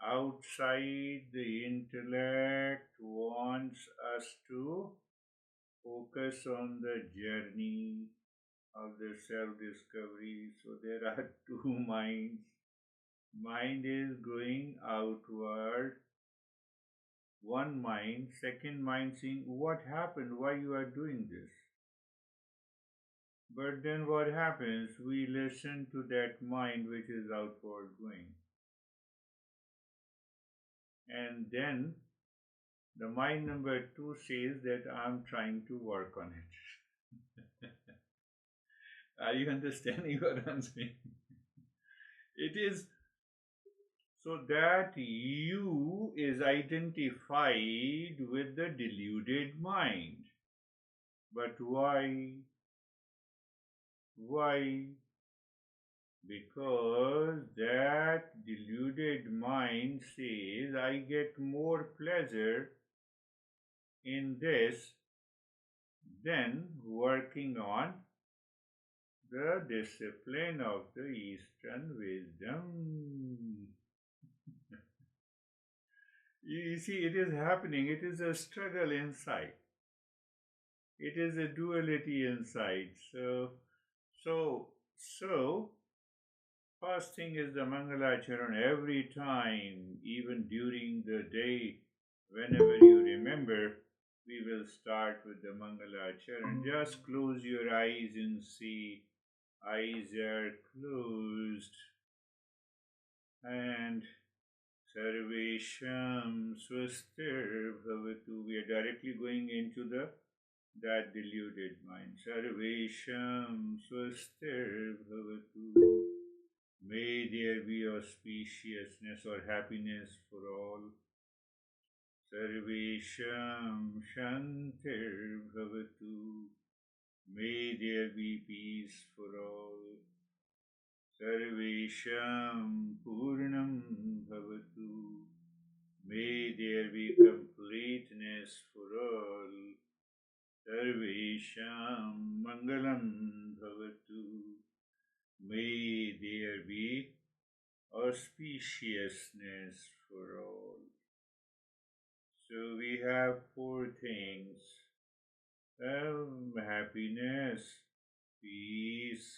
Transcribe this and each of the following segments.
Outside, the intellect wants us to focus on the journey of the self discovery. So there are two minds. Mind is going outward, one mind, second mind saying, what happened? Why you are doing this? But then what happens? We listen to that mind which is outward going. And then the mind number two says that I'm trying to work on it. Are you understanding what I'm saying? It is so that you is identified with the deluded mind. But why? Why? Because that deluded mind says, I get more pleasure in this than working on the discipline of the Eastern wisdom. You see, it is happening. It is a struggle inside. It is a duality inside. So, first thing is the Mangalacharan every time, even during the day, whenever you remember, we will start with the Mangalacharan. Just close your eyes and see. Eyes are closed and Sarvesham Swastir Bhavatu. We are directly going into that deluded mind. Sarvesham Swastir Bhavatu. May there be auspiciousness or happiness for all. Sarvesham Shantir Bhavatu. May there be peace for all. Sarvesham Purnam Bhavatu. May there be completeness for all. Sarvesham Mangalam Bhavatu. May there be auspiciousness for all. So we have four things: happiness, peace,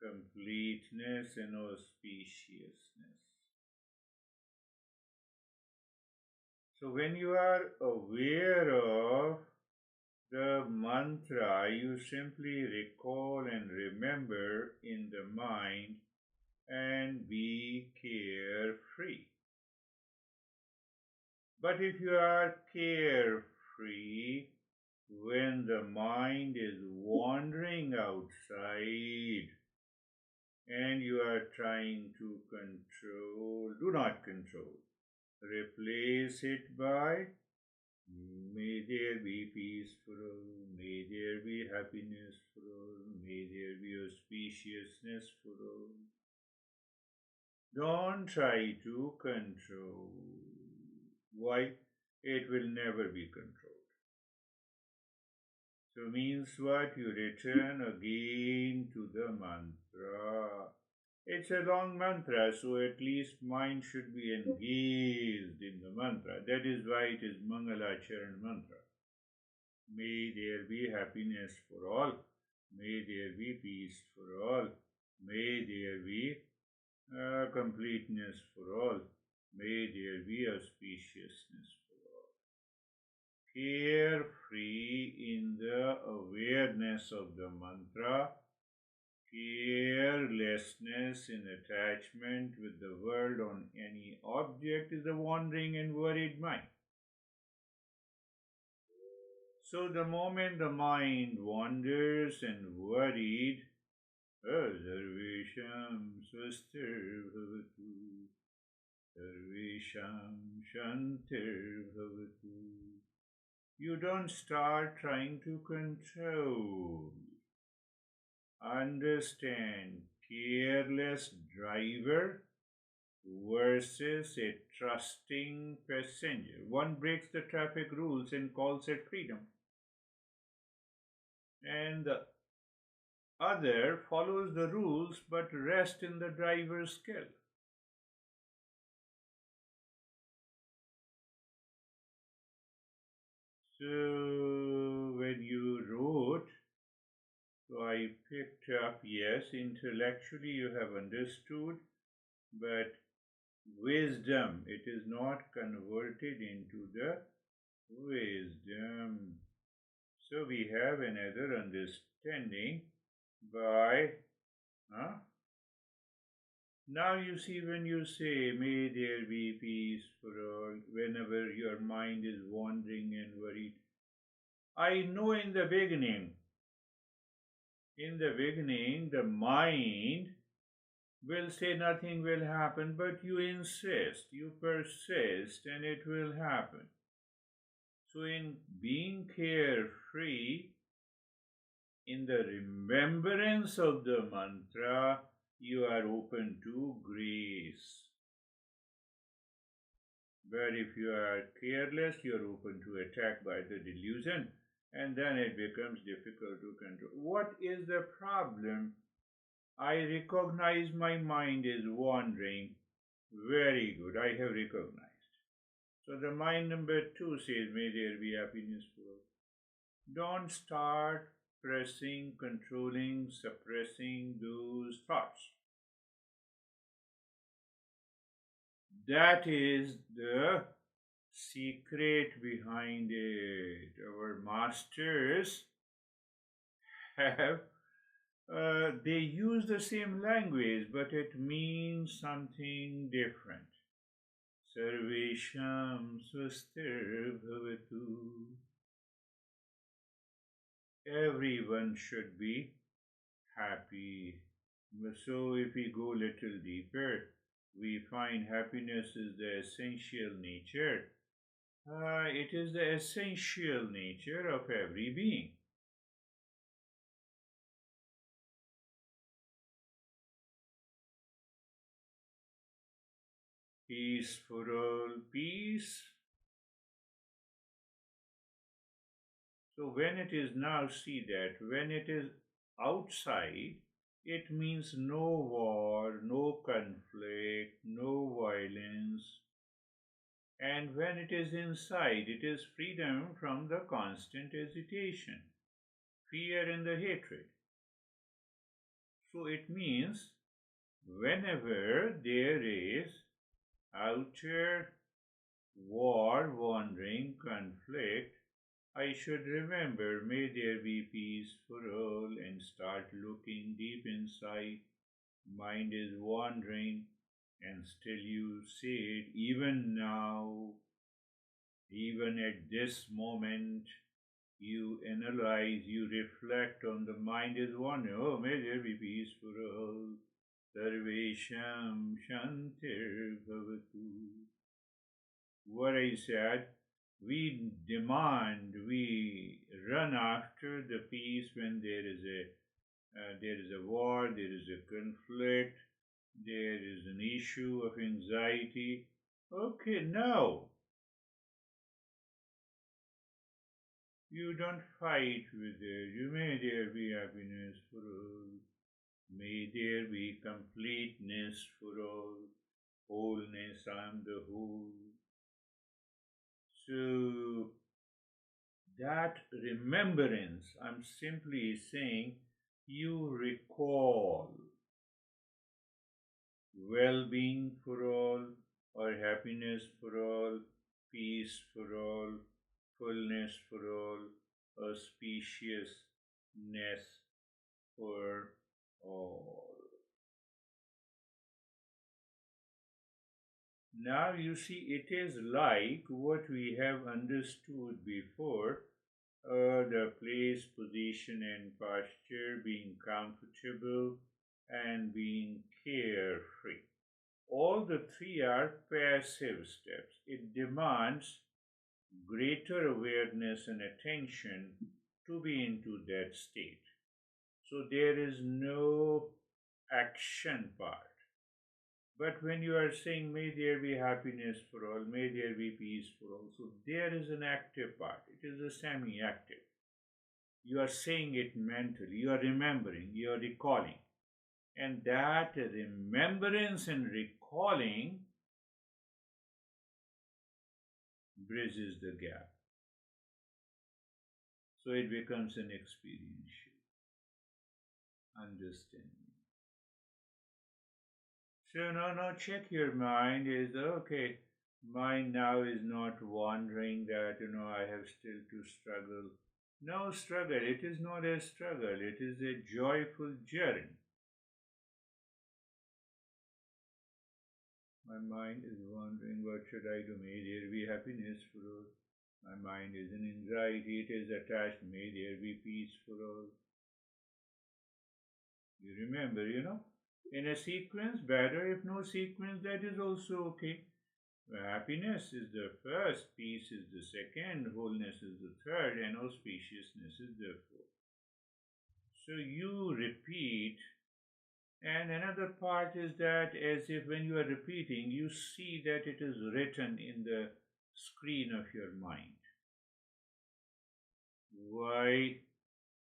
completeness, and auspiciousness. So when you are aware of the mantra, you simply recall and remember in the mind and be carefree. But if you are carefree when the mind is wandering outside and you are trying to control, do not control. Replace it by may there be peace for all, may there be happiness for all, may there be auspiciousness for all. Don't try to control. Why? It will never be controlled. So means what? You return again to the mantra. It's a long mantra, so at least mind should be engaged in the mantra. That is why it is Mangalacharan mantra. May there be happiness for all. May there be peace for all. May there be completeness for all. May there be auspiciousness for all. Carefree in the awareness of the mantra, carelessness in attachment with the world on any object is a wandering and worried mind. So the moment the mind wanders and worried, Sarvesham Swastir Bhavatu, Sarvesham Shantir Bhavatu. You don't start trying to control. Understand, careless driver versus a trusting passenger. One breaks the traffic rules and calls it freedom, and the other follows the rules but rests in the driver's skill. So when you wrote, so I picked up, yes, intellectually you have understood, but wisdom, it is not converted into the wisdom. So we have another understanding by, huh? Now you see, when you say, may there be peace for all, whenever your mind is wandering and worried, I know in the beginning, the mind will say nothing will happen, but you insist, you persist, and it will happen. So, in being carefree, in the remembrance of the mantra, you are open to grace. But if you are careless, you are open to attack by the delusion, and then it becomes difficult to control. What is the problem? I recognize my mind is wandering. Very good, I have recognized. So the mind number two says, may there be happiness for all. Don't start pressing, controlling, suppressing those thoughts. That is the secret behind it. Our masters have, they use the same language, but it means something different. Sarvesham swastir bhavatu. Everyone should be happy. So, if we go little deeper, we find happiness is the essential nature. It is the essential nature of every being. Peace for all, peace. So, when it is now, see that when it is outside, it means no war, no conflict, no violence. And when it is inside, it is freedom from the constant hesitation, fear, and the hatred. So it means whenever there is outer war, wandering, conflict, I should remember, may there be peace for all, and start looking deep inside. Mind is wandering, and still you say it, even now, even at this moment, you analyze, you reflect on the mind is wandering. Oh, may there be peace for all. Sarvesham Shantir Bhavatu. What I said, we demand, we run after the peace when there is a war, there is a conflict, there is an issue of anxiety. Okay, no, you don't fight with it. You may there be happiness for all. May there be completeness for all. Wholeness, I am the whole. So that remembrance, I'm simply saying, you recall well being for all, or happiness for all, peace for all, fullness for all, auspiciousness for all. Now you see, it is like what we have understood before, the place, position, and posture, being comfortable and being carefree. All the three are passive steps. It demands greater awareness and attention to be into that state. So there is no action part. But when you are saying, may there be happiness for all, may there be peace for all, so there is an active part. It is a semi active. You are saying it mentally, you are remembering, you are recalling. And that remembrance and recalling bridges the gap. So it becomes an experiential understanding. So now check your mind is okay. Mind now is not wondering that I have still to struggle. No struggle. It is not a struggle. It is a joyful journey. My mind is wondering what should I do. May there be happiness for all. My mind is in anxiety. It is attached. May there be peace for all. You remember, in a sequence, better. If no sequence, that is also okay. Happiness is the first, peace is the second, wholeness is the third, and auspiciousness is the fourth. So you repeat, and another part is that as if when you are repeating, you see that it is written in the screen of your mind. Why?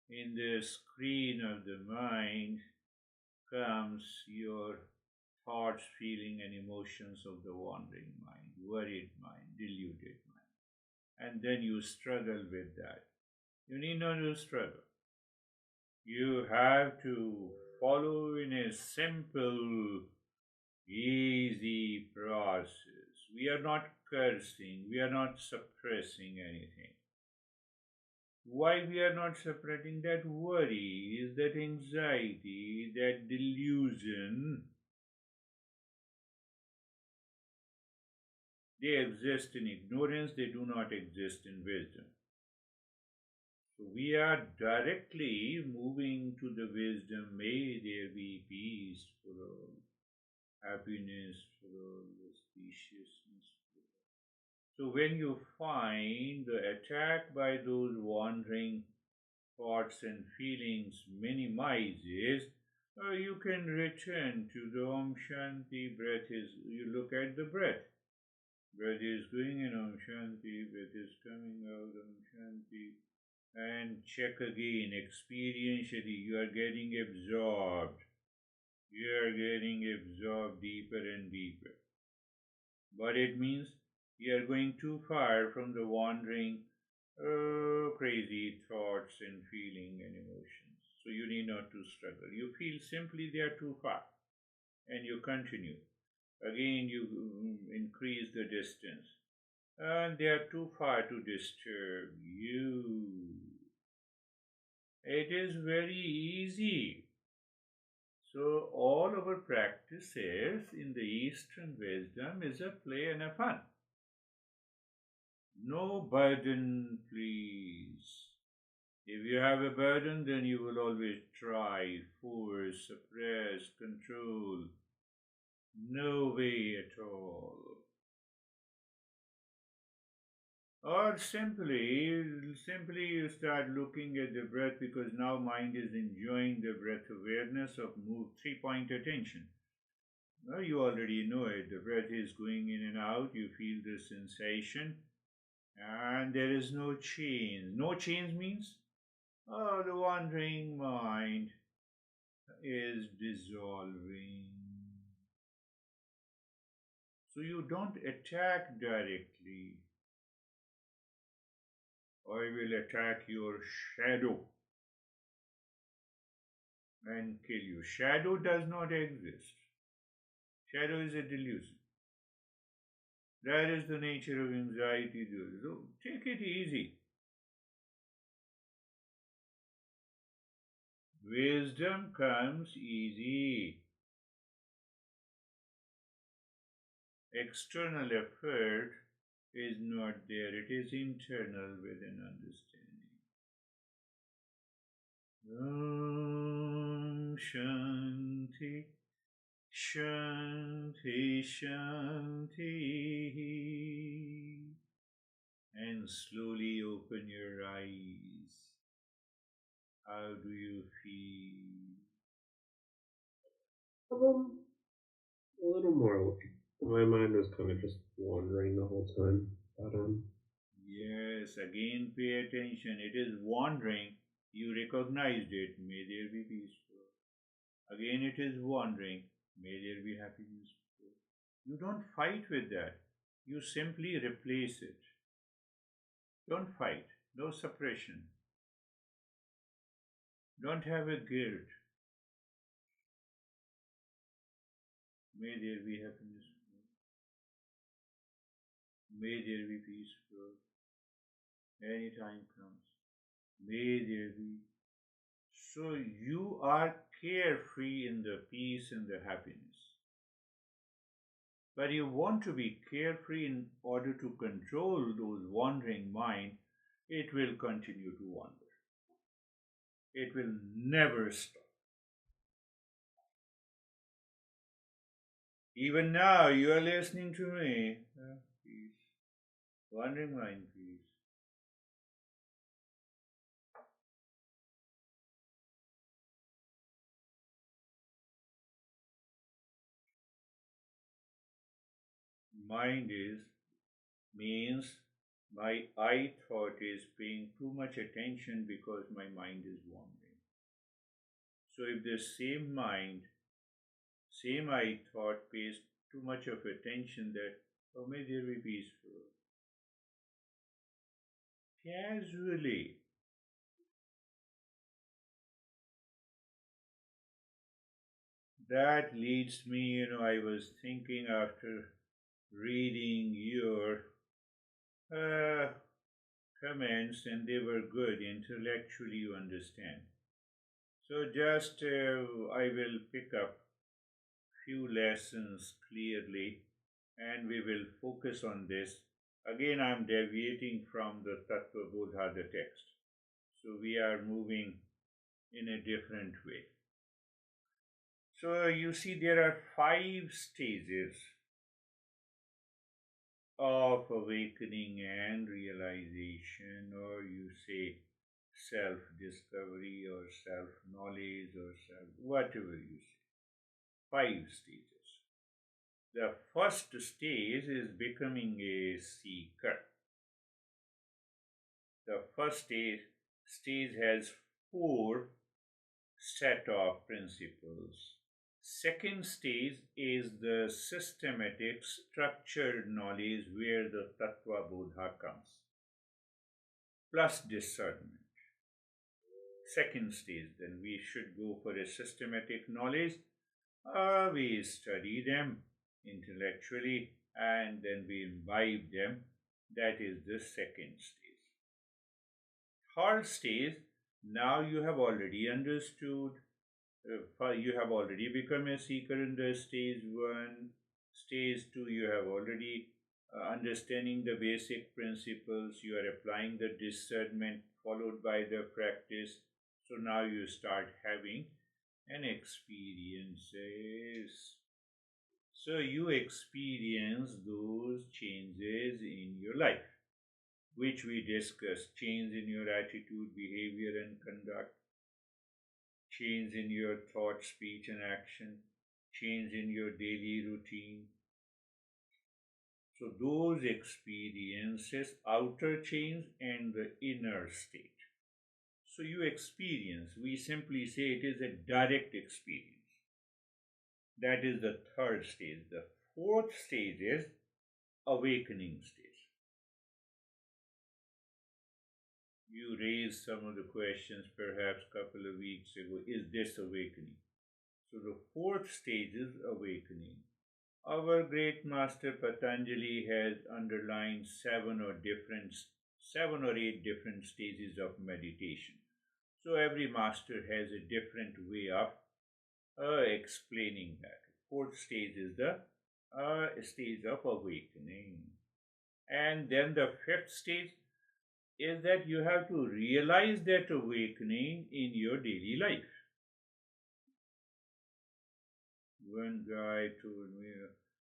In the screen of the mind comes your thoughts, feeling, and emotions of the wandering mind, worried mind, deluded mind. And then you struggle with that. You need not to struggle. You have to follow in a simple, easy process. We are not cursing, we are not suppressing anything. Why we are not separating that worries, that anxiety, that delusion? They exist in ignorance, they do not exist in wisdom. So we are directly moving to the wisdom. May there be peace for all, happiness for all, auspiciousness for all. So when you find the attack by those wandering thoughts and feelings minimizes, you can return to the Om Shanti. Breath is, you look at the breath. Breath is going in Om Shanti, breath is coming out Om Shanti. And check again, experientially, you are getting absorbed. You are getting absorbed deeper and deeper. But it means you are going too far from the wandering, crazy thoughts and feeling and emotions. So you need not to struggle. You feel simply they are too far. And you continue. Again, you increase the distance. And they are too far to disturb you. It is very easy. So all our practices in the Eastern wisdom is a play and a fun. No burden, please. If you have a burden, then you will always try, force, suppress, control. No way at all. Or simply you start looking at the breath, because now mind is enjoying the breath awareness of move 3-point attention. Well, you already know it. The breath is going in and out. You feel the sensation, and there is no change. No change means, the wandering mind is dissolving. So you don't attack directly. I will attack your shadow and kill you. Shadow does not exist. Shadow is a delusion. That is the nature of anxiety. So take it easy. Wisdom comes easy. External effort is not there. It is internal with an understanding. Om Shanti, Shanti, Shanti. And slowly open your eyes. How do you feel? A little more awake. My mind was kind of just wandering the whole time. But Yes, again pay attention. It is wandering. You recognized it. May there be peaceful. Again it is wandering. May there be happiness. You don't fight with that. You simply replace it. Don't fight. No suppression. Don't have a guilt. May there be happiness. May there be peaceful. Any time comes. May there be. So you are carefree in the peace and the happiness. But you want to be carefree in order to control those wandering mind. It will continue to wander. It will never stop. Even now, you are listening to me. Peace. Wandering mind, peace. Mind is means my I thought is paying too much attention because my mind is wandering. So if the same I thought pays too much of attention that, oh, may there be peaceful. Casually, that leads me, I was thinking after reading your uh, comments, and they were good. Intellectually, you understand. So, just I will pick up few lessons clearly and we will focus on this. Again, I'm deviating from the Tattva Bodha, the text. So, we are moving in a different way. So, you see, there are 5 stages of awakening and realization, or you say self discovery, or self knowledge, or self whatever you say. 5 stages. The first stage is becoming a seeker. The first stage has 4 set of principles. Second stage is the systematic structured knowledge where the Tattva Bodha comes, plus discernment. Second stage, then we should go for a systematic knowledge. We study them intellectually and then we imbibe them. That is the second stage. Third stage, now you have already understood, you have already become a seeker in the stage 1. Stage 2, you have already understanding the basic principles, you are applying the discernment followed by the practice. So now you start having an experiences. So you experience those changes in your life, which we discussed: change in your attitude, behavior, and conduct, change in your thought, speech, and action, change in your daily routine. So those experiences, outer change and the inner state. So you experience, we simply say it is a direct experience. That is the third stage. The fourth stage is awakening stage. You raised some of the questions perhaps a couple of weeks ago. Is this awakening? So the fourth stage is awakening. Our great master Patanjali has underlined 7 or 8 different stages of meditation. So every master has a different way of explaining that. Fourth stage is the stage of awakening. And then the fifth stage is that you have to realize that awakening in your daily life. One guy told me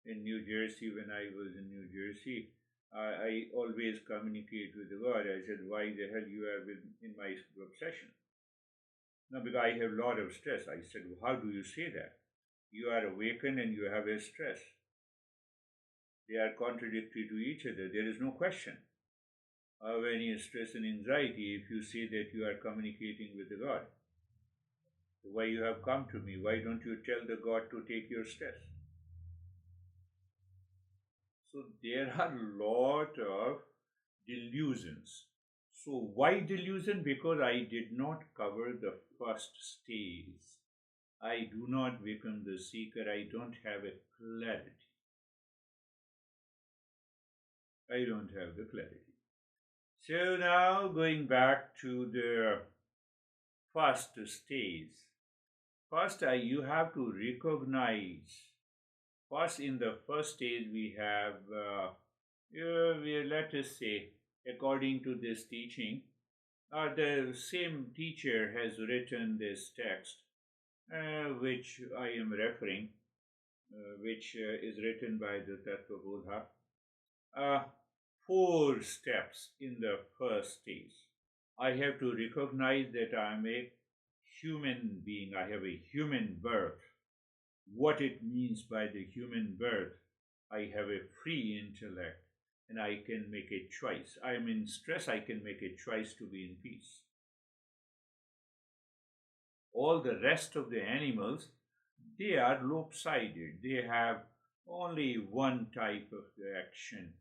in New Jersey, when I was in New Jersey, I always communicate with God. I said, why the hell you are in my group session? No, because I have a lot of stress. I said, well, how do you say that? You are awakened and you have a stress. They are contradictory to each other. There is no question. When you stress and anxiety, if you say that you are communicating with the God, why you have come to me? Why don't you tell the God to take your stress? So there are a lot of delusions. So, why delusion? Because I did not cover the first stage. I do not become the seeker. I don't have a clarity. I don't have the clarity. So, now going back to the first stage. First, you have to recognize. First, in the first stage, we have, let us say, according to this teaching, the same teacher has written this text, which I am referring, which is written by the Tattva uh, four steps in the first stage. I have to recognize that I am a human being, I have a human birth. What it means by the human birth, I have a free intellect and I can make a choice. I am in stress, I can make a choice to be in peace. All the rest of the animals, they are lopsided. They have only one type of the action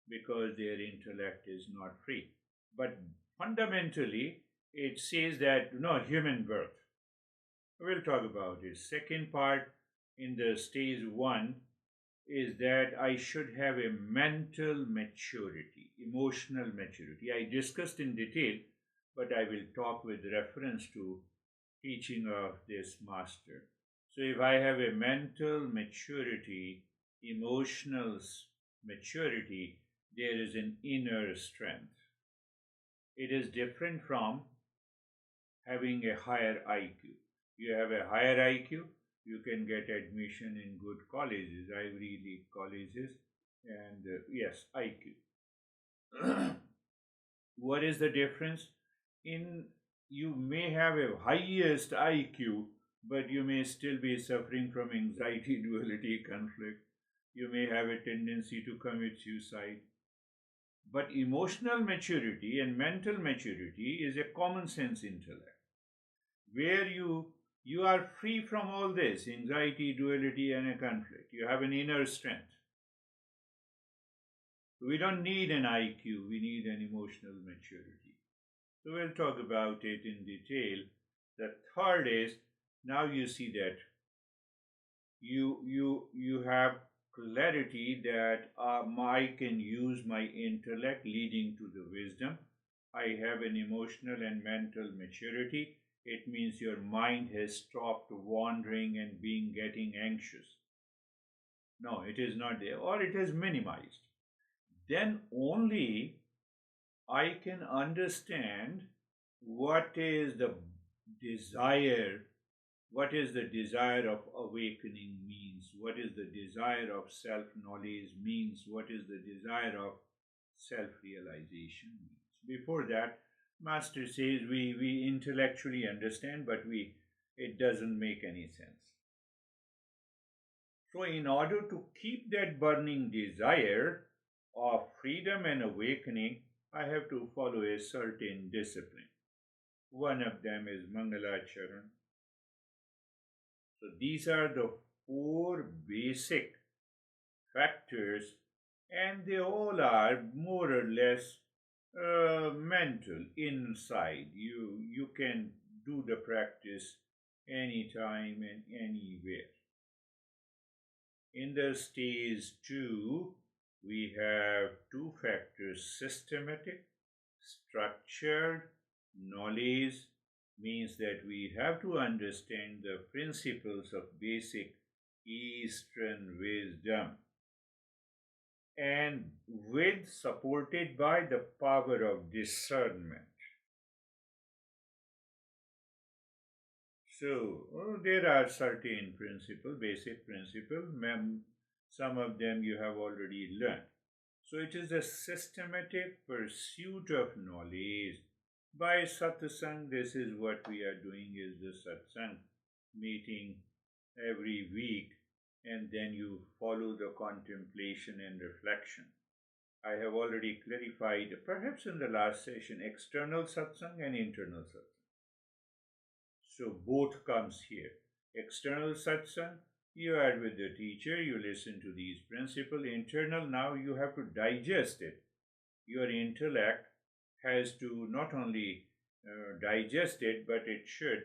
because their intellect is not free. But fundamentally, it says that no human birth. We'll talk about it. Second part in the stage one is that I should have a mental maturity, emotional maturity. I discussed in detail, but I will talk with reference to teaching of this master. So, if I have a mental maturity, emotional maturity, there is an inner strength. It is different from having a higher IQ. You have a higher IQ, you can get admission in good colleges, Ivy League colleges, and yes, IQ. What is the difference? In you may have a highest IQ, but you may still be suffering from anxiety, duality, conflict. You may have a tendency to commit suicide. But emotional maturity and mental maturity is a common sense intellect, where you are free from all this anxiety, duality, and a conflict. You have an inner strength. We don't need an IQ, we need an emotional maturity. So we'll talk about it in detail. The third is, now you see that you have clarity that I can use my intellect leading to the wisdom. I have an emotional and mental maturity. It means your mind has stopped wandering and getting anxious. No, it is not there, or it has minimized. Then only I can understand what is the desire, what is the desire of awakening means, what is the desire of self knowledge means, what is the desire of self realization means. Before that, Master says we intellectually understand, but it doesn't make any sense. So, in order to keep that burning desire of freedom and awakening, I have to follow a certain discipline. One of them is Mangalacharan. So these are the four basic factors, and they all are more or less mental inside. You can do the practice anytime and anywhere. In the stage 2, we have two factors: systematic, structured knowledge means that we have to understand the principles of basic Eastern wisdom, and with supported by the power of discernment. So there are certain principles, basic principles. Some of them you have already learned. So it is a systematic pursuit of knowledge. By satsang, this is what we are doing, is the satsang meeting every week, and then you follow the contemplation and reflection. I have already clarified, perhaps in the last session, external satsang and internal satsang. So both comes here. External satsang, you are with the teacher, you listen to these principles. Internal, now you have to digest it. Your intellect has to not only digest it, but it should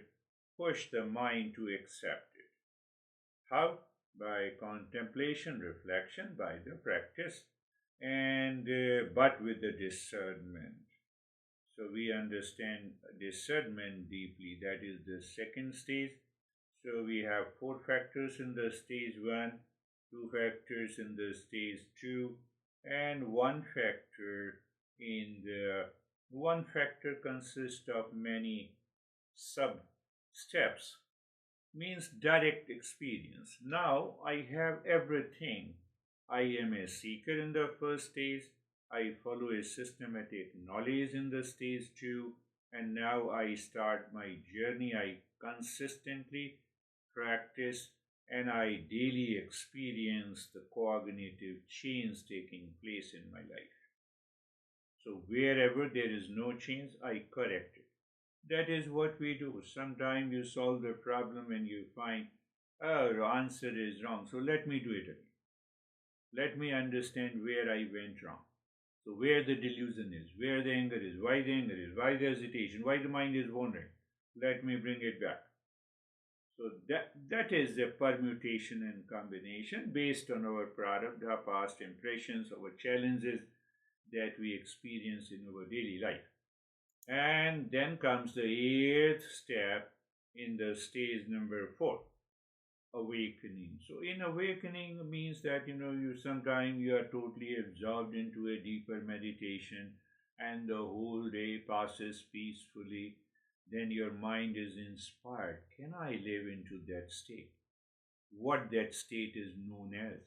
push the mind to accept it. How? By contemplation, reflection, by the practice, and but with the discernment. So we understand discernment deeply. That is the second stage. So we have four factors in the stage one, two factors in the stage two, and one factor in the one factor consists of many sub steps, means direct experience. Now I have everything. I am a seeker in the first stage. I follow a systematic knowledge in the stage two. And now I start my journey. I consistently practice and I daily experience the cognitive change taking place in my life. So wherever there is no change, I correct it. That is what we do. Sometimes you solve the problem and you find, oh, the answer is wrong. So let me do it again. Let me understand where I went wrong. So where the delusion is, where the anger is, why the hesitation, why the mind is wandering. Let me bring it back. So that is a permutation and combination based on our prarabdha, past impressions, our challenges that we experience in our daily life. And then comes the eighth step in the stage number four, awakening. So in awakening means that you sometimes you are totally absorbed into a deeper meditation and the whole day passes peacefully. Then your mind is inspired. Can I live into that state? What that state is known as.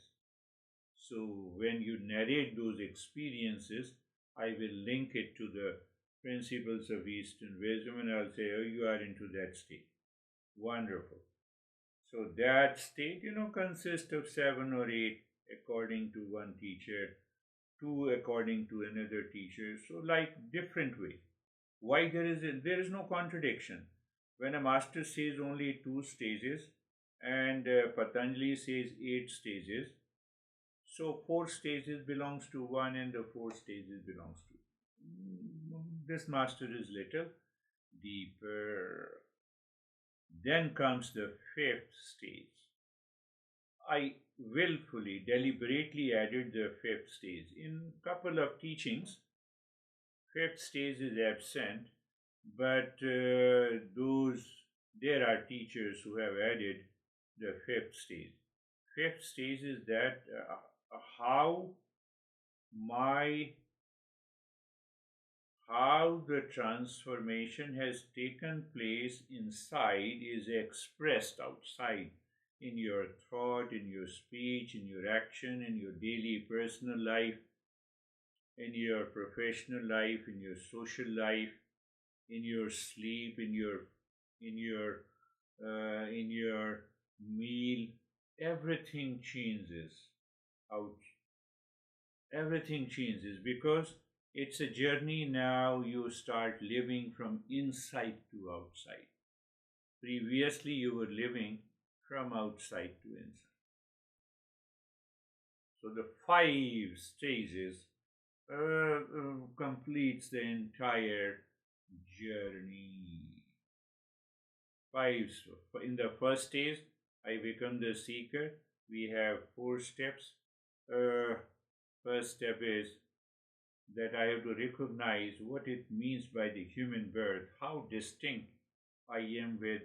So when you narrate those experiences, I will link it to the principles of Eastern wisdom and I'll say, oh, you are into that state. Wonderful. So that state, consists of seven or eight according to one teacher, two according to another teacher. So like different way. Why there is no contradiction. When a master says only two stages and Patanjali says eight stages, so four stages belongs to one and the four stages belongs to this master is little deeper. Then comes the fifth stage. I willfully, deliberately added the fifth stage. In couple of teachings, fifth stage is absent, but there are teachers who have added the fifth stage. Fifth stage is that how my how the transformation has taken place inside is expressed outside in your thought, in your speech, in your action, in your daily personal life, in your professional life, in your social life, in your sleep, in your in your meal. Everything changes out. Everything changes because it's a journey now. You start living from inside to outside. Previously, you were living from outside to inside. So the five stages completes the entire journey. Five. In the first stage, I become the seeker. We have four steps. Uh, First step is that I have to recognize what it means by the human birth, how distinct I am with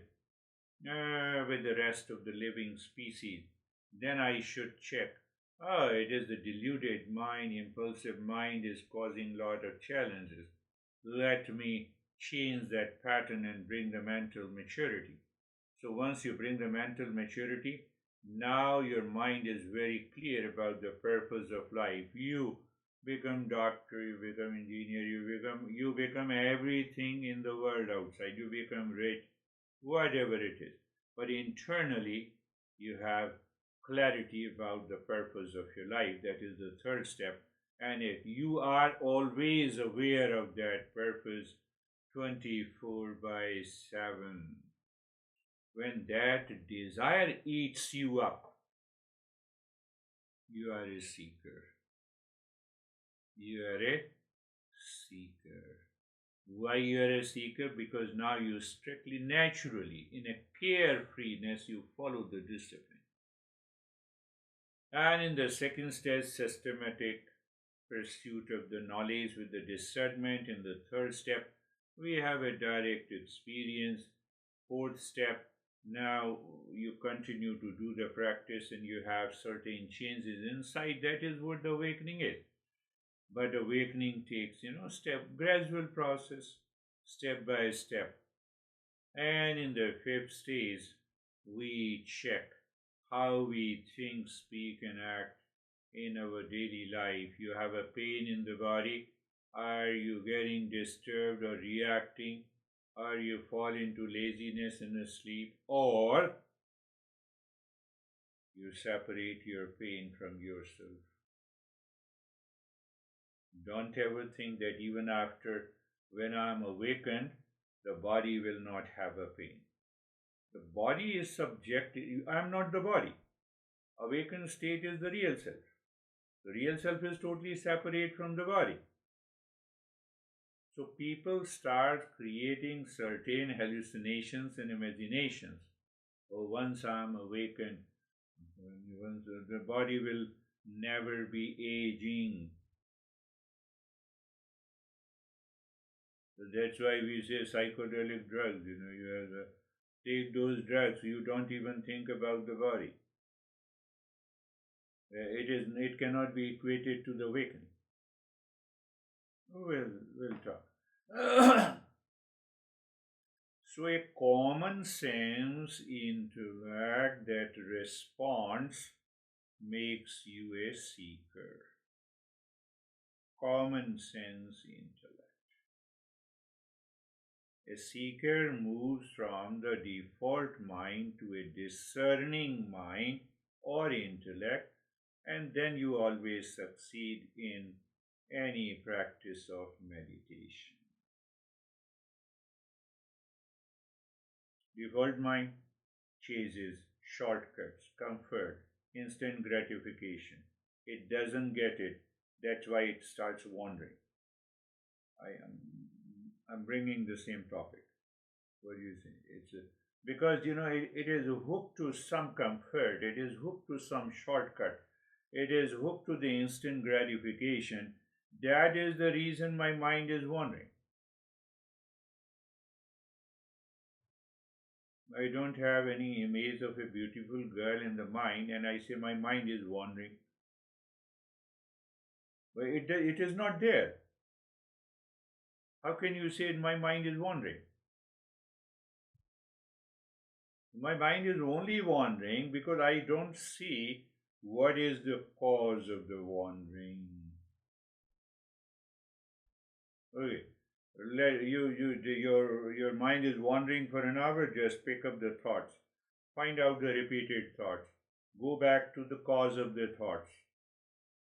the rest of the living species. Then I should check. It is the deluded mind, impulsive mind is causing a lot of challenges. Let me change that pattern and bring the mental maturity. So once you bring the mental maturity, now your mind is very clear about the purpose of life. You become doctor, you become engineer, you become everything in the world outside. You become rich, whatever it is. But internally, you have clarity about the purpose of your life. That is the third step. And if you are always aware of that purpose 24 by 7, when that desire eats you up, you are a seeker. You are a seeker. Why you are a seeker? Because now you strictly, naturally, in a carefreeness, you follow the discipline. And in the second stage, systematic pursuit of the knowledge with the discernment. In the third step, we have a direct experience. Fourth step, now you continue to do the practice and you have certain changes inside. That is what the awakening is. But awakening takes, gradual process, step by step. And in the fifth stage, we check how we think, speak, and act in our daily life. You have a pain in the body. Are you getting disturbed or reacting? Or you fall into laziness and sleep? Or you separate your pain from yourself? Don't ever think that even after when I'm awakened, the body will not have a pain. The body is subjective. I am not the body. Awakened state is the real self. The real self is totally separate from the body. So people start creating certain hallucinations and imaginations. Oh, once I'm awakened, once the body will never be aging. So that's why we say psychedelic drugs. You have to take those drugs. You don't even think about the body. It cannot be equated to the awakening. We'll talk. So a common sense intellect that responds makes you a seeker. Common sense intellect. A seeker moves from the default mind to a discerning mind or intellect, and then you always succeed in any practice of meditation. Default mind chases shortcuts, comfort, instant gratification. It doesn't get it. That's why it starts wandering. I'm bringing the same topic. What do you think? Because it is hooked to some comfort. It is hooked to some shortcut. It is hooked to the instant gratification. That is the reason my mind is wandering. I don't have any image of a beautiful girl in the mind, and I say my mind is wandering. But it is not there. How can you say my mind is wandering? My mind is only wandering because I don't see what is the cause of the wandering. Okay. Your mind is wandering for an hour, just pick up the thoughts. Find out the repeated thoughts. Go back to the cause of the thoughts.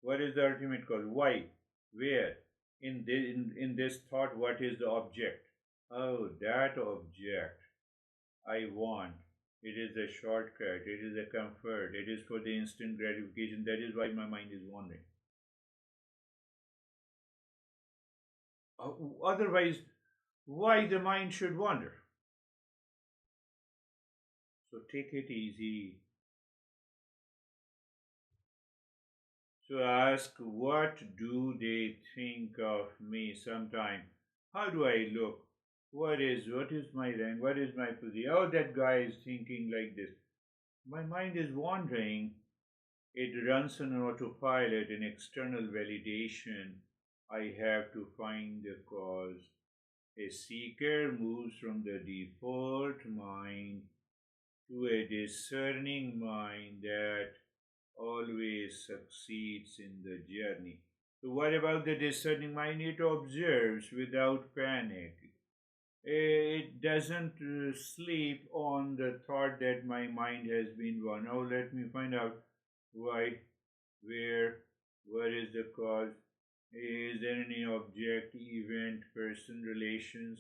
What is the ultimate cause? Why? Where? In this thought, what is the object? Oh, that object I want. It is a shortcut. It is a comfort. It is for the instant gratification. That is why my mind is wandering. Otherwise, why the mind should wander? So take it easy. So ask, what do they think of me sometime? How do I look? What is my rank? What is my position? Oh, that guy is thinking like this. My mind is wandering. It runs on autopilot, an external validation. I have to find the cause. A seeker moves from the default mind to a discerning mind that always succeeds in the journey. So, what about the discerning mind? It observes without panic. It doesn't sleep on the thought that my mind has been won. Now, let me find out why, where, what is the cause. Is there any object, event, person, relations?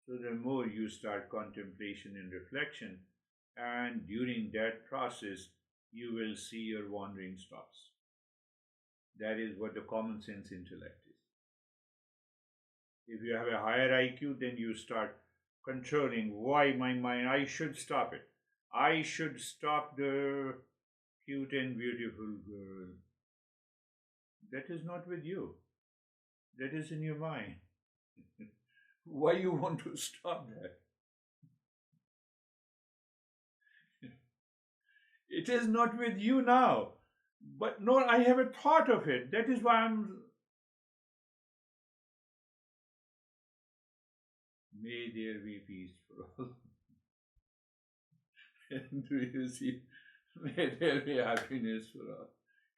So, the more you start contemplation and reflection, and during that process, you will see your wandering stops. That is what the common sense intellect is. If you have a higher IQ, then you start controlling why my mind, I should stop it. I should stop the cute and beautiful girl. That is not with you. That is in your mind. Why you want to stop that? It is not with you now. But no, I have a thought of it. That is why I'm. May there be peace for all. Do you see? May there be happiness for all.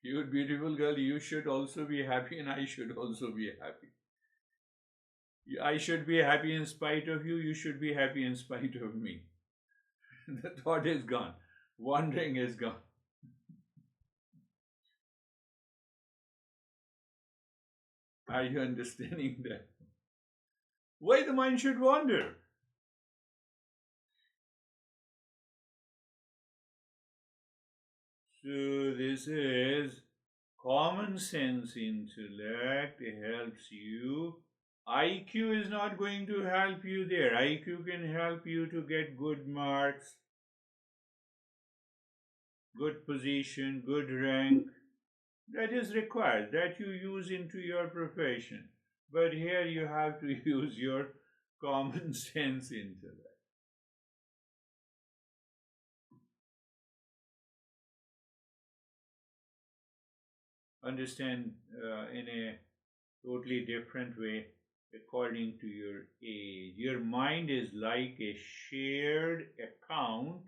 Cute, beautiful girl, you should also be happy, and I should also be happy. I should be happy in spite of you, you should be happy in spite of me. The thought is gone, wandering is gone. Are you understanding that? Why the mind should wander? So, this is common sense intellect helps you. IQ is not going to help you there. IQ can help you to get good marks, good position, good rank. That is required, that you use into your profession. But here you have to use your common sense intellect. Understand in a totally different way according to your age. Your mind is like a shared account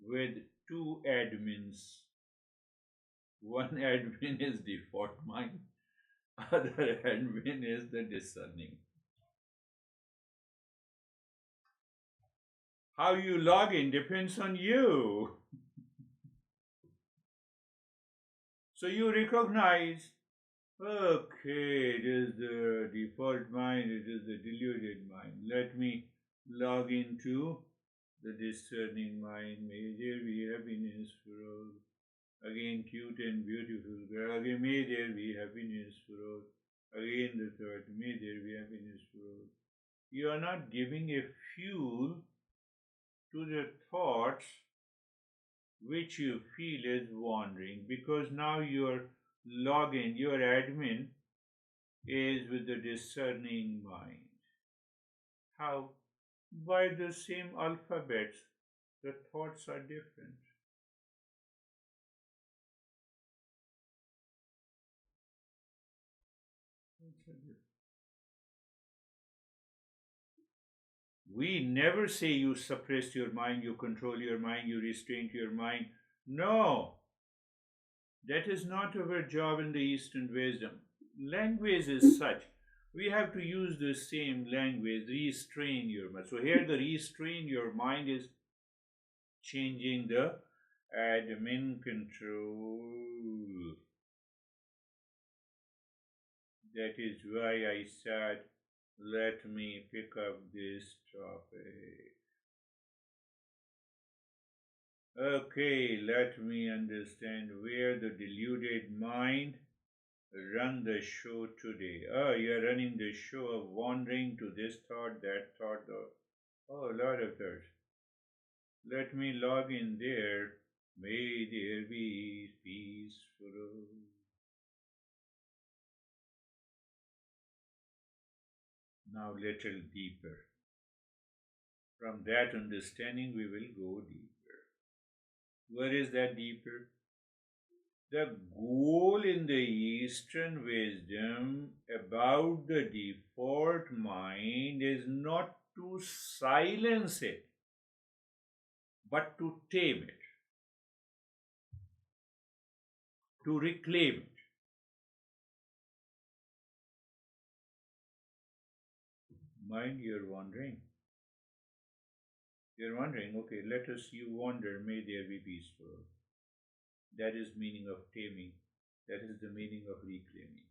with two admins. One admin is default mind, other admin is the discerning. How you log in depends on you. So you recognize, okay, it is the default mind, it is the deluded mind. Let me log into the discerning mind. May there be happiness for all. Again, cute and beautiful girl. Again, may there be happiness for all. Again, the third, may there be happiness for all. You are not giving a fuel to the thoughts which you feel is wandering, because now your login, your admin is with the discerning mind. How? By the same alphabets, the thoughts are different. We never say you suppress your mind, you control your mind, you restrain your mind. No, that is not our job in the Eastern wisdom. Language is such. We have to use the same language, restrain your mind. So here the restrain your mind is changing the admin control. That is why I said, let me pick up this topic. Okay, let me understand where the deluded mind run the show today. Oh, you're running the show of wandering to this thought, that thought. Oh, a lot of thoughts. Let me log in there. May there be peaceful. Now, little deeper. From that understanding, we will go deeper. Where is that deeper? The goal in the Eastern wisdom about the default mind is not to silence it, but to tame it, to reclaim it. Mind, you're wandering. You're wondering, okay, let us you wander, may there be peaceful. That is meaning of taming. That is the meaning of reclaiming.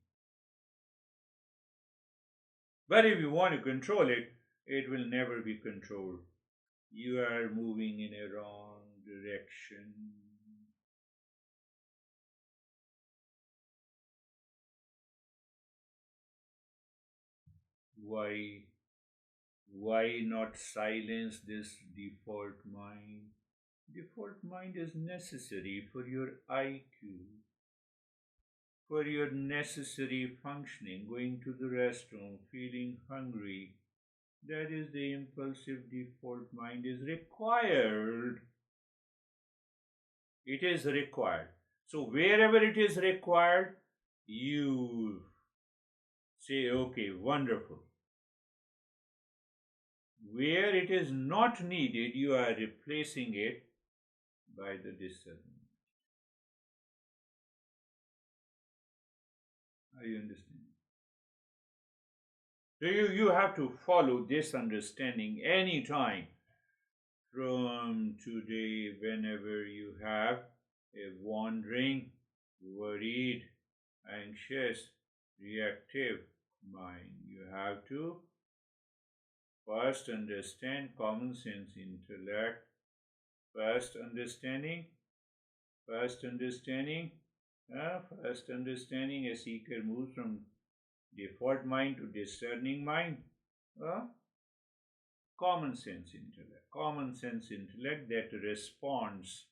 But if you want to control it, it will never be controlled. You are moving in a wrong direction. Why? Why not silence this default mind? Default mind is necessary for your IQ, for your necessary functioning, going to the restroom, feeling hungry. That is the impulsive default mind is required. It is required. So wherever it is required, you say, okay, wonderful. Where it is not needed, you are replacing it by the discernment. Are you understanding? So you have to follow this understanding anytime from today, whenever you have a wandering, worried, anxious, reactive mind. You have to first understand common sense intellect, first understanding, first understanding, first understanding a seeker moves from default mind to discerning mind. Uh, common sense intellect that responds,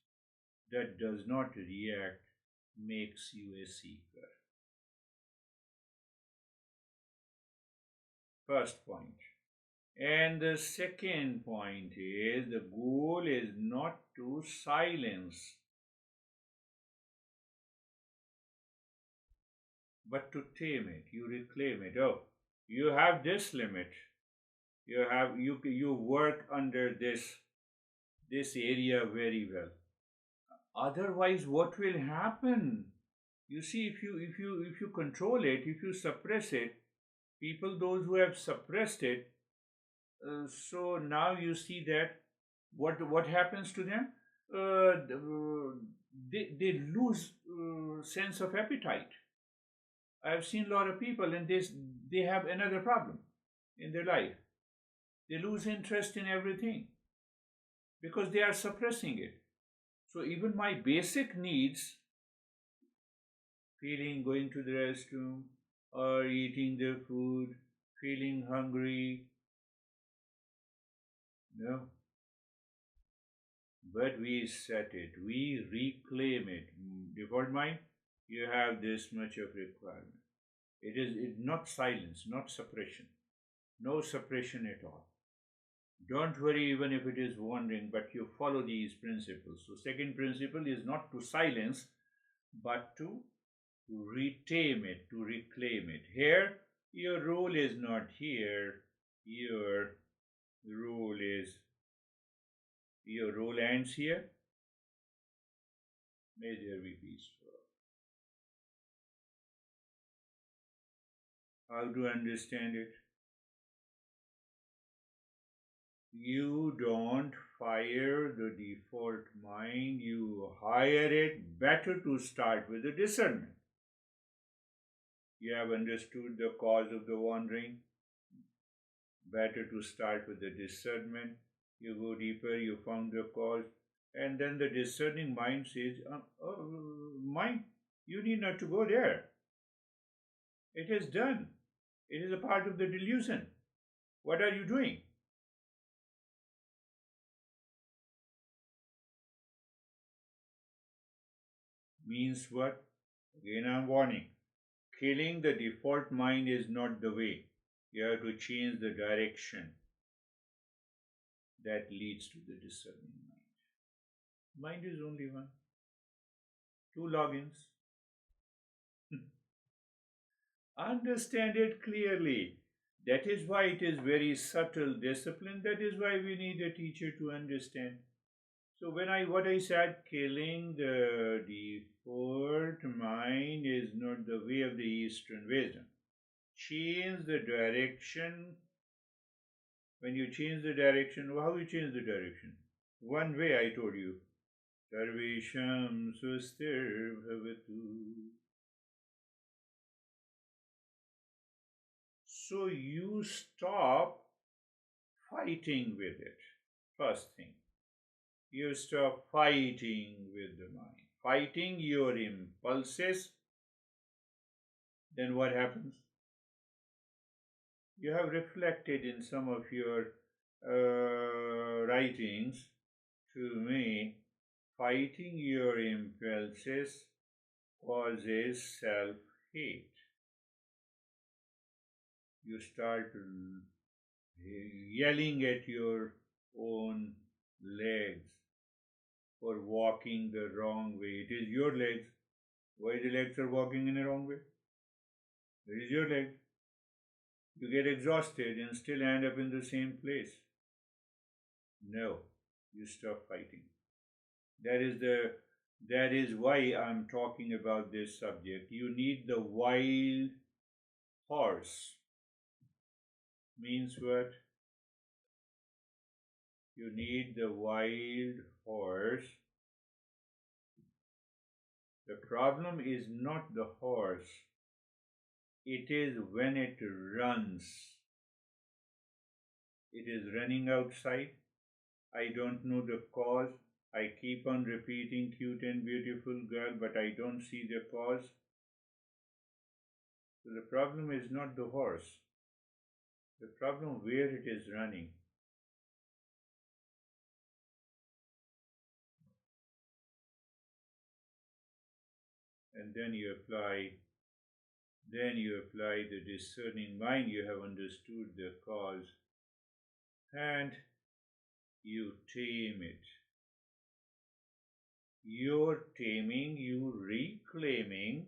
that does not react, makes you a seeker. First point. And the second point is the goal is not to silence, but to tame it. You reclaim it. Oh, you have this limit. You work under this area very well. Otherwise, what will happen? You see, if you control it, if you suppress it, people those who have suppressed it, so now you see that what happens to them? They lose sense of appetite. I've seen a lot of people, and they have another problem in their life. They lose interest in everything because they are suppressing it. So even my basic needs, feeling going to the restroom or eating the food, feeling hungry, no. But we set it, we reclaim it. Default mind, you have this much of requirement. It is not silence, not suppression. No suppression at all. Don't worry even if it is wandering, but you follow these principles. So second principle is not to silence, but to retame it, to reclaim it. Here, your role is not here. Your role ends here. May there be peaceful. How to understand it? You don't fire the default mind, you hire it. Better to start with the discernment. You have understood the cause of the wandering. Better to start with the discernment. You go deeper, you found the cause, and then the discerning mind says, mind, you need not to go there. It is done. It is a part of the delusion. What are you doing? Means what? Again, I'm warning. Killing the default mind is not the way. You have to change the direction that leads to the discerning mind. Mind is only one. Two logins. Understand it clearly. That is why it is very subtle discipline. That is why we need a teacher to understand. So what I said, killing the default mind is not the way of the Eastern wisdom. Change the direction. When you change the direction, how you change the direction? One way I told you. Sarvesham Swastir Bhavatu. So you stop fighting with it. First thing. You stop fighting with the mind. Fighting your impulses. Then what happens? You have reflected in some of your writings to me, fighting your impulses causes self hate. You start yelling at your own legs for walking the wrong way. It is your legs. Why the legs are walking in a wrong way? It is your legs. You get exhausted and still end up in the same place. No, you stop fighting. That is why I'm talking about this subject. You need the wild horse. Means what? You need the wild horse. The problem is not the horse, it is when it runs. It is running outside. I don't know the cause. I keep on repeating cute and beautiful girl, but I don't see the cause. So the problem is not the horse. The problem where it is running. And then you apply the discerning mind. You have understood the cause and you tame it. Your taming, you reclaiming,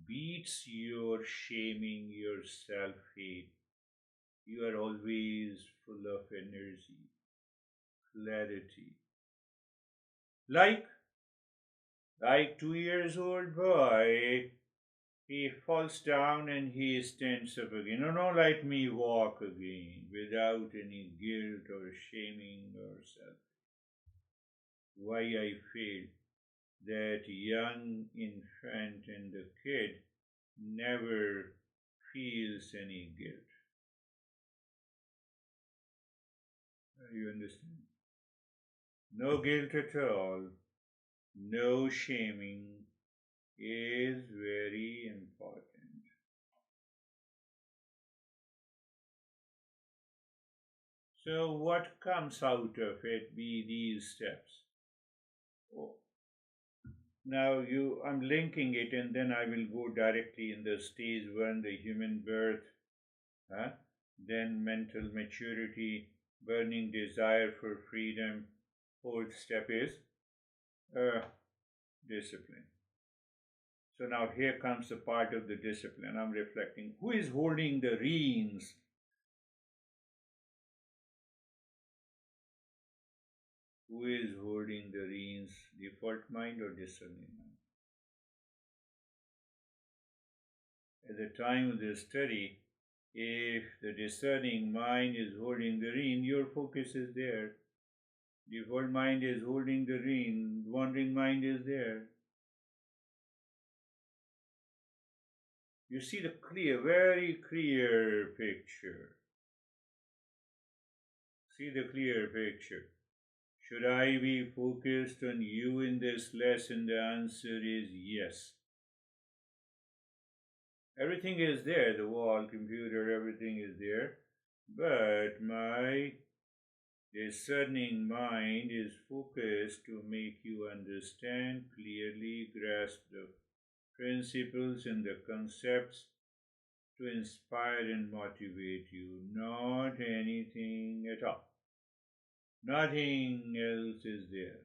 beats your shaming, your self hate. You are always full of energy, clarity. Like 2 years old boy, he falls down and he stands up again. No, no, let me walk again without any guilt or shaming or self. Why I failed? That young infant and the kid never feels any guilt. You understand? No guilt at all, no shaming is very important. So, what comes out of it be these steps. Oh, now I'm linking it, and then I will go directly in the stage one, the human birth, huh? Then mental maturity, burning desire for freedom. Fourth step is discipline. So now here comes the part of the discipline. I'm reflecting. Who is holding the reins? Who is holding the reins? Default mind or discerning mind? At the time of the study, if the discerning mind is holding the rein, your focus is there. Default mind is holding the rein, wandering mind is there. You see the clear, very clear picture. See the clear picture. Should I be focused on you in this lesson? The answer is yes. Everything is there, the wall, computer, everything is there. But my discerning mind is focused to make you understand, clearly grasp the principles and the concepts to inspire and motivate you, not anything at all. Nothing else is there.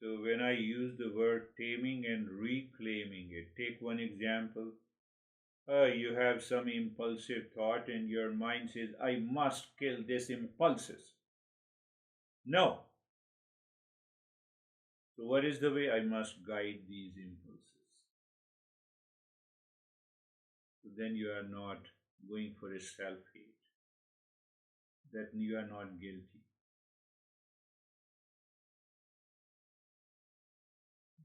So when I use the word taming and reclaiming it, take one example. You have some impulsive thought and your mind says, I must kill this impulses. No. So what is the way? I must guide these impulses. So then you are not going for a self-hate. That you are not guilty.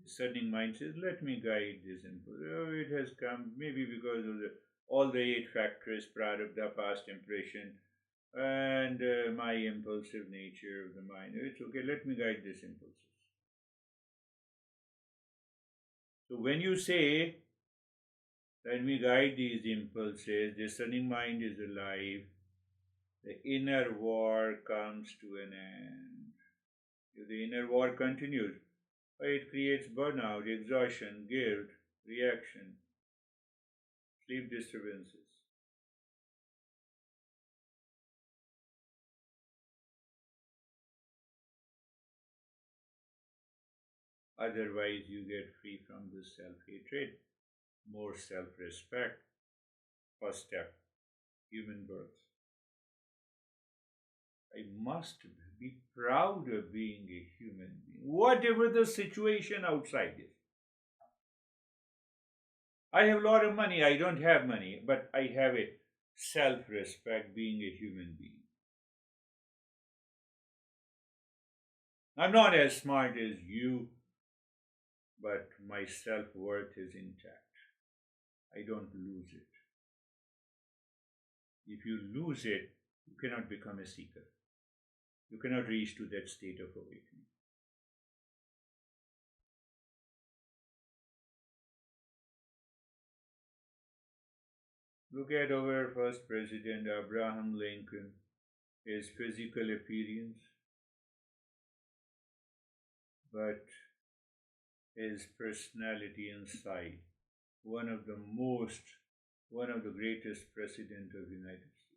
Discerning mind says, let me guide this impulse. Oh, it has come maybe because of all the 8 factors, prarabdha, past impression, and my impulsive nature of the mind. It's okay, let me guide these impulses. So when you say, let me guide these impulses, the sunning mind is alive, the inner war comes to an end. If the inner war continues, it creates burnout, exhaustion, guilt, reaction, sleep disturbances. Otherwise, you get free from this self hatred, more self respect. First step, human birth. I must be proud of being a human being, whatever the situation outside is. I have a lot of money, I don't have money, but I have a self respect being a human being. I'm not as smart as you, but my self worth is intact. I don't lose it. If you lose it, you cannot become a seeker. You cannot reach to that state of awakening. Look at our first president, Abraham Lincoln, his physical appearance, but his personality inside. One of the greatest president of the United States.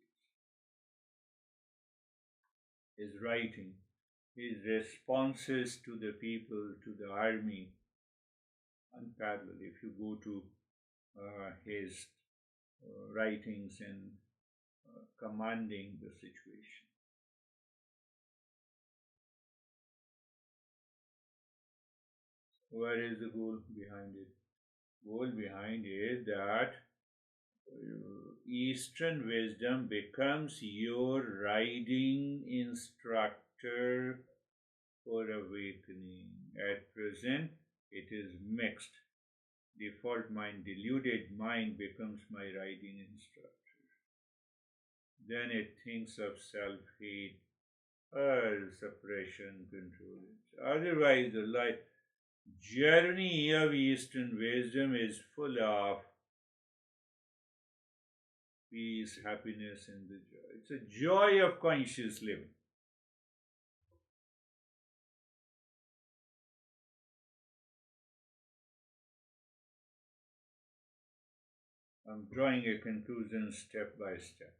His writing, his responses to the people, to the army, unparalleled. If you go to his writings and commanding the situation. What is the goal behind it? Goal behind it that Eastern wisdom becomes your riding instructor for awakening. At present, it is mixed. Default mind, deluded mind becomes my riding instructor. Then it thinks of self hate or suppression, control. Otherwise, the life journey of Eastern wisdom is full of peace, happiness, and the joy. It's a joy of conscious living. I'm drawing a conclusion step by step.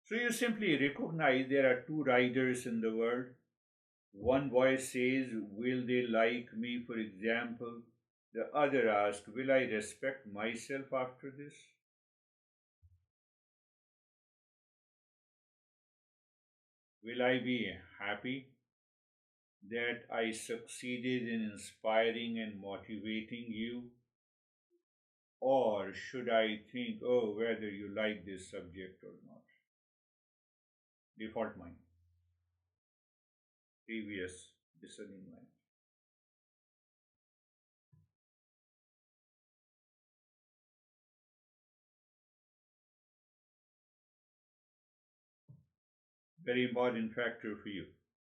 So you simply recognize there are two riders in the world. One voice says, will they like me, for example? The other asks, will I respect myself after this? Will I be happy that I succeeded in inspiring and motivating you? Or should I think, oh, whether you like this subject or not? Default mind, previous discerning mind. Very important factor for you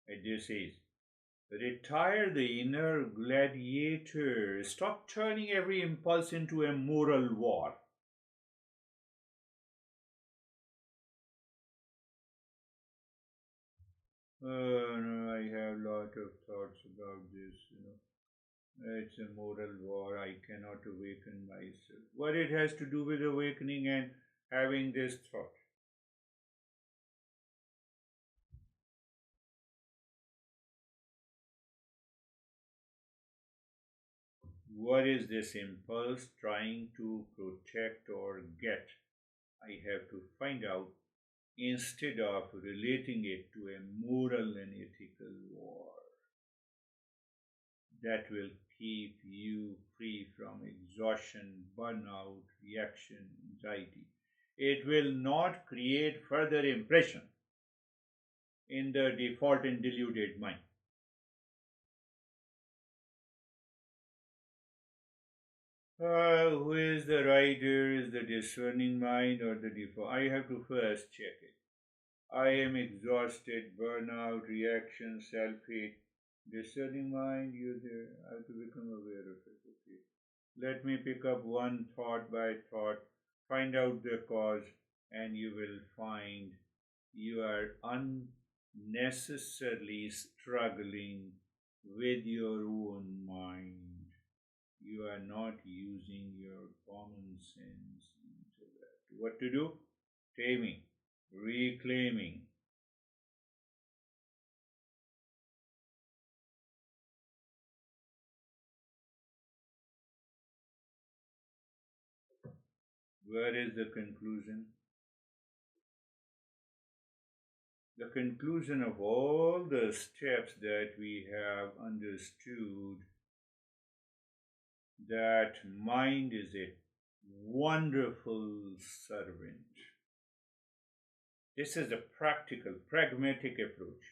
at this age. Retire the inner gladiator. Stop turning every impulse into a moral war. No, I have a lot of thoughts about this. It's a moral war. I cannot awaken myself. What it has to do with awakening and having this thought? What is this impulse trying to protect or get? I have to find out instead of relating it to a moral and ethical war. That will keep you free from exhaustion, burnout, reaction, anxiety. It will not create further impression in the default and deluded mind. Who is the writer? Is the discerning mind or the default? I have to first check it. I am exhausted, burnout, reaction, self-hate. Discerning mind, I have to become aware of it. Okay. Let me pick up one thought by thought, find out the cause, and you will find you are unnecessarily struggling with your own mind. You are not using your common sense intellect. What to do? Taming, reclaiming. Where is the conclusion? The conclusion of all the steps that we have understood, that mind is a wonderful servant. This is a practical, pragmatic approach.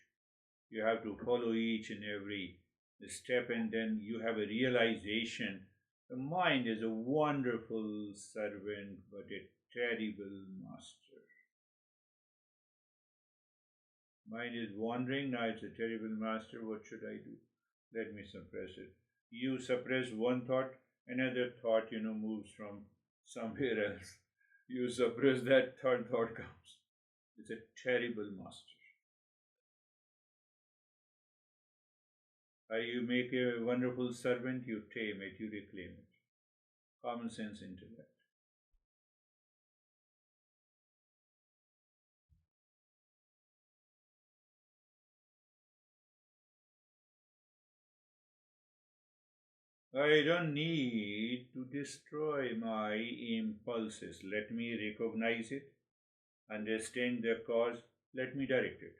You have to follow each and every step, and then you have a realization. The mind is a wonderful servant, but a terrible master. Mind is wandering, now it's a terrible master. What should I do? Let me suppress it. You suppress one thought, another thought, moves from somewhere else. You suppress that, third thought comes. It's a terrible master. You make a wonderful servant, you tame it, you reclaim it. Common sense intellect. I don't need to destroy my impulses. Let me recognize it, understand the cause, let me direct it.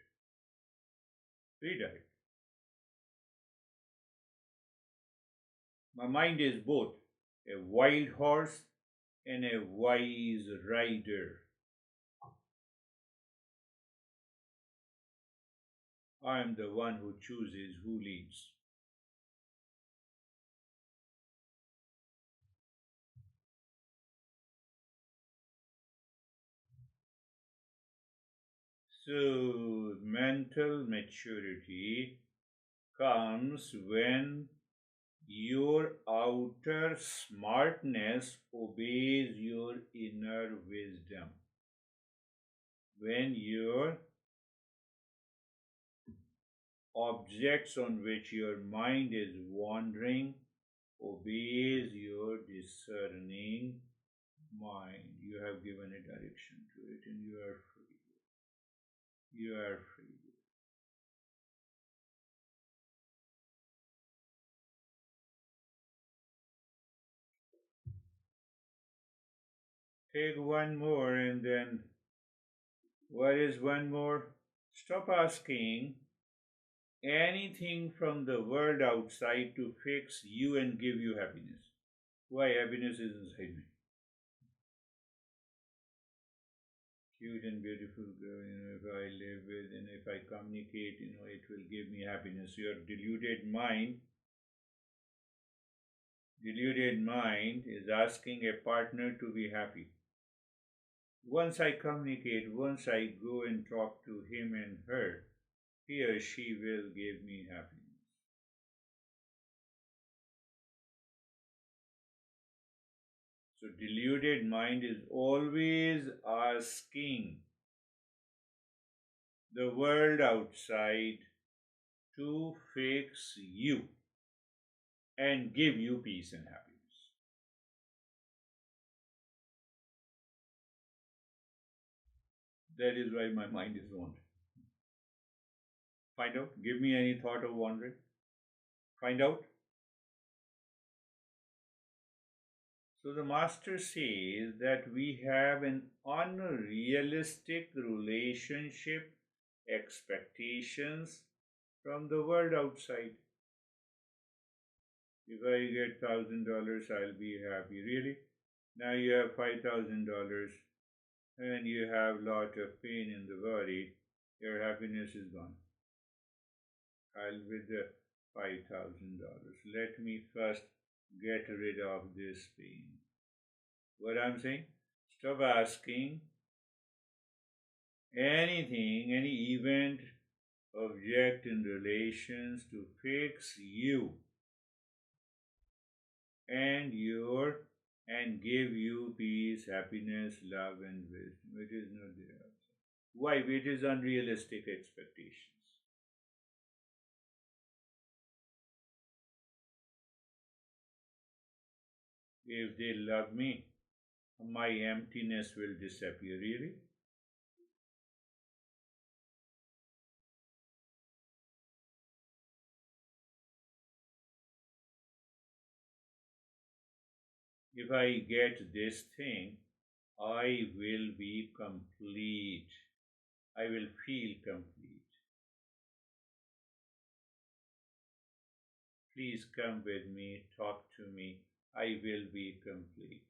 Redirect. My mind is both a wild horse and a wise rider. I am the one who chooses who leads. So, mental maturity comes when your outer smartness obeys your inner wisdom. When your objects on which your mind is wandering obeys your discerning mind. You have given a direction to it and you are free. You are free. Take one more and then, what is one more? Stop asking anything from the world outside to fix you and give you happiness. Why? Happiness is inside me. Cute and beautiful girl, if I live with and if I communicate, it will give me happiness. Your deluded mind is asking a partner to be happy. Once I communicate, once I go and talk to him and her, he or she will give me happiness. So, deluded mind is always asking the world outside to fix you and give you peace and happiness. That is why my mind is wandering. Find out. Give me any thought of wandering. Find out. So the master says that we have an unrealistic relationship, expectations from the world outside. If I get $1,000, I'll be happy. Really? Now you have $5,000 and you have lot of pain in the body. Your happiness is gone. I'll with the $5,000. Let me first get rid of this pain. What I'm saying? Stop asking anything, any event, object in relations to fix you and your and give you peace, happiness, love, and wisdom. It is not there. Why? It is unrealistic expectations. If they love me, my emptiness will disappear. Really? If I get this thing, I will be complete. I will feel complete. Please come with me, talk to me. I will be complete.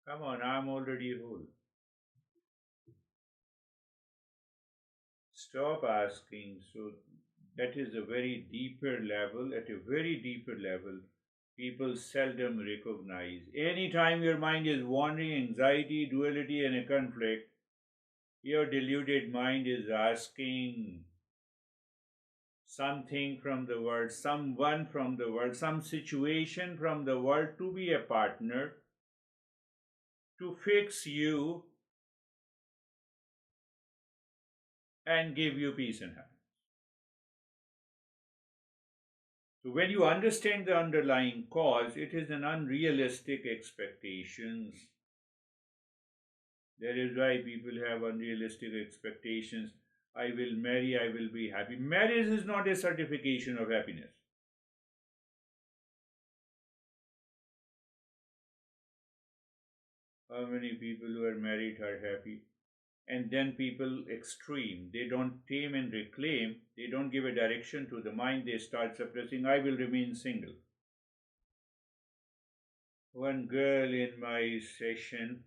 Come on, I'm already whole. Stop asking. So, that is a very deeper level. At a very deeper level, people seldom recognize. Anytime your mind is wandering, anxiety, duality, and a conflict, your deluded mind is asking something from the world, someone from the world, some situation from the world to be a partner, to fix you and give you peace and happiness. So when you understand the underlying cause, it is an unrealistic expectations. That is why people have unrealistic expectations. I will marry, I will be happy. Marriage is not a certification of happiness. How many people who are married are happy? And then people extreme. They don't tame and reclaim. They don't give a direction to the mind. They start suppressing. I will remain single. One girl in my session,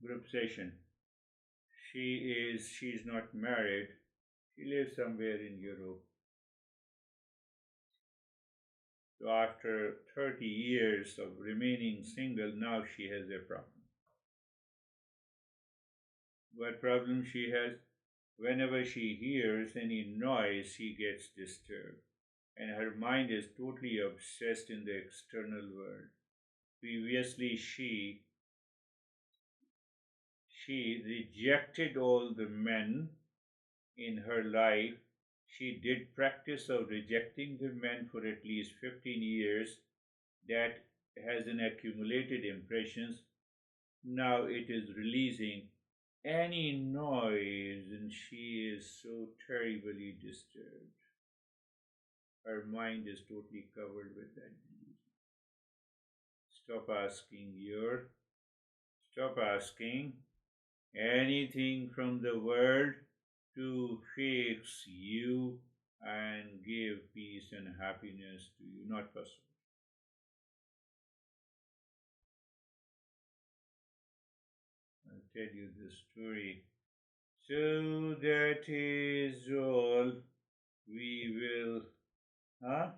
group session, she's not married. She lives somewhere in Europe. So after 30 years of remaining single, now she has a problem. What problem she has? Whenever she hears any noise, she gets disturbed, and her mind is totally obsessed in the external world. Previously, she rejected all the men in her life. She did practice of rejecting the men for at least 15 years. That has an accumulated impressions. Now it is releasing any noise, and she is so terribly disturbed. Her mind is totally covered with that delusion. Stop asking stop asking anything from the world to fix you and give peace and happiness to you. Not possible. I'll tell you the story. So that is all. We will, huh?